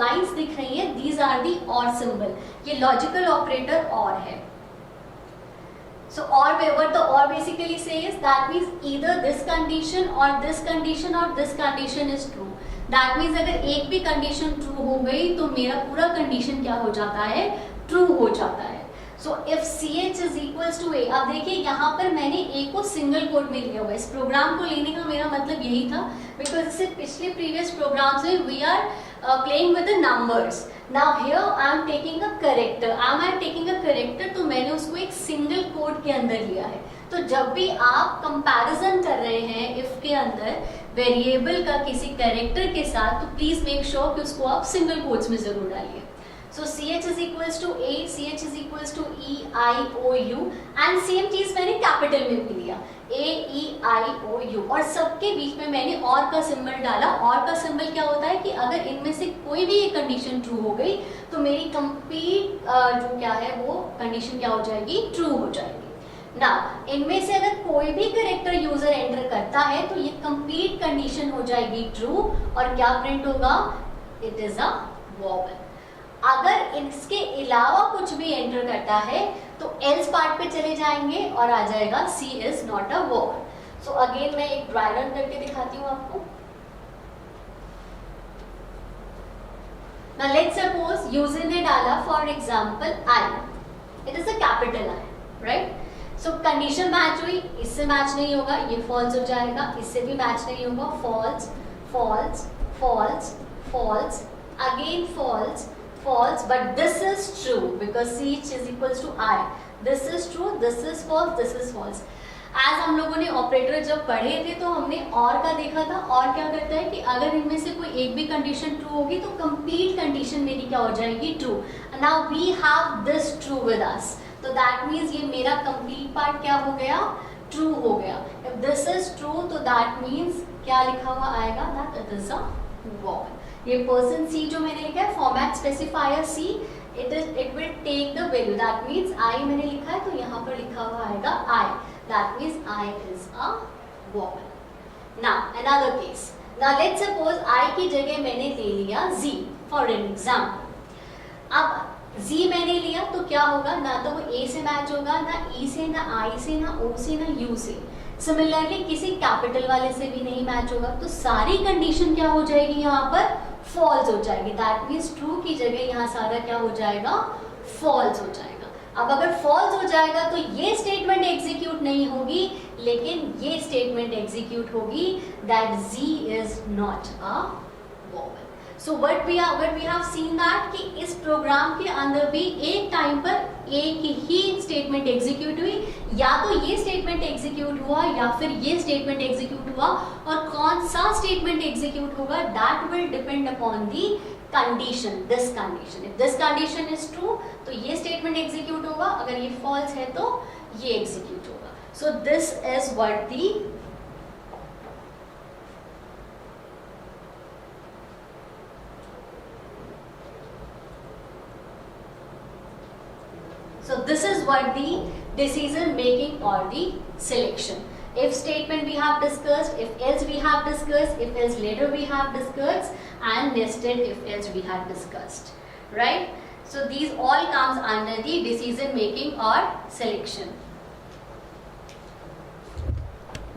Lines दिख रही है, दीज आर दी और सिंबल, ये लॉजिकल ऑपरेटर और है. So or what the or basically says, that means either this condition or this condition or this condition is true. That means अगर एक भी कंडीशन ट्रू हो गई तो मेरा पूरा कंडीशन क्या हो जाता है, ट्रू हो जाता है. So if CH is equals to A, अब देखिए यहाँ पर मैंने A को सिंगल कोट में लिया हुआ है. इस प्रोग्राम को लेने का मेरा मतलब यही था, बिकॉज इससे पिछले प्रीवियस प्रोग्राम्स में we are playing with the numbers. Now here I am taking a character. I am taking a character, तो मैंने उसको एक सिंगल कोट के अंदर लिया है. तो जब भी आप कंपैरिजन कर रहे हैं if के अंदर वेरिएबल का किसी कैरेक्टर के साथ, तो प्लीज मेक श्योर कि उसको आप सिंगल कोट्स में जरूर डालिए. So CH is equals to A, CH is equals to E, I, O, U, and same चीज मैंने कैपिटल में भी लिया, A, E, I, O, U, और सबके बीच में मैंने और का सिंबल डाला. और का सिंबल क्या होता है कि अगर इनमें से कोई भी एक कंडीशन ट्रू हो गई तो मेरी कंप्लीट जो क्या है वो कंडीशन क्या हो जाएगी, ट्रू हो जाएगी ना. इनमें से अगर कोई भी कैरेक्टर यूजर एंटर करता है तो ये कंप्लीट कंडीशन हो जाएगी ट्रू, और क्या प्रिंट होगा, इट इज अ वॉवल. अगर इसके अलावा कुछ भी एंटर करता है तो एल्स पार्ट पे चले जाएंगे और आ जाएगा C is not a vowel. So again मैं एक ड्राई रन करके दिखाती हूँ आपको. Now let's suppose यूजर ने डाला for example I, it is a capital I, right. So condition match हुई, इससे मैच नहीं होगा, ये फॉल्स हो जाएगा, इससे भी मैच नहीं होगा, false false false false again false false, but this is true because CH is equals to I. This is true, this is false, this is false. As हम लोगों ने ऑपरेटर जब पढ़े थे तो हमने और का देखा था. और क्या करता है कि अगर इनमें से कोई एक भी कंडीशन ट्रू होगी तो कंप्लीट कंडीशन मेरी क्या हो जाएगी, true. Now we have this true with us, तो दैट मीन्स ये मेरा कंप्लीट पार्ट क्या हो गया, ट्रू हो गया. इफ दिस इज ट्रू तो दैट मीन्स क्या लिखा हुआ आएगा, that it is a vowel. ये पर्सन C जो मैंने लिखा है, format specifier C, it will take the value, that means I मैंने लिखा है तो यहाँ पर लिखा हुआ आएगा I, that means I is a vowel. Now another case, now let's suppose I की जगह मैंने ले लिया Z फॉर एन एग्जाम्पल. अब Z मैंने लिया तो क्या होगा, ना तो वो A से मैच होगा, ना E से, ना I से, ना O से, ना U से. सिमिलरली किसी कैपिटल वाले से भी नहीं मैच होगा, तो सारी कंडीशन क्या हो जाएगी, यहाँ पर फॉल्स हो जाएगी. दैट मीन्स ट्रू की जगह यहाँ सारा क्या हो जाएगा, फॉल्स हो जाएगा. अब अगर फॉल्स हो जाएगा तो ये स्टेटमेंट एग्जीक्यूट नहीं होगी, लेकिन ये स्टेटमेंट एग्जीक्यूट होगी, that Z is not a vowel. So what we have seen that कि इस प्रोग्राम के अंदर भी एक टाइम पर एक ही स्टेटमेंट एग्जीक्यूट हुई, या तो ये स्टेटमेंट एग्जीक्यूट हुआ या फिर ये स्टेटमेंट एग्जीक्यूट हुआ, और कौन सा स्टेटमेंट एग्जीक्यूट होगा that will depend upon the condition, this condition. If this condition is true तो ये स्टेटमेंट एग्जीक्यूट होगा, अगर ये फॉल्स है तो ये एग्जीक्यूट होगा. So this is what the So this is what the decision making or the selection. If statement we have discussed, if else we have discussed, if else later we have discussed, and nested if else we have discussed, right? So these all comes under the decision making or selection.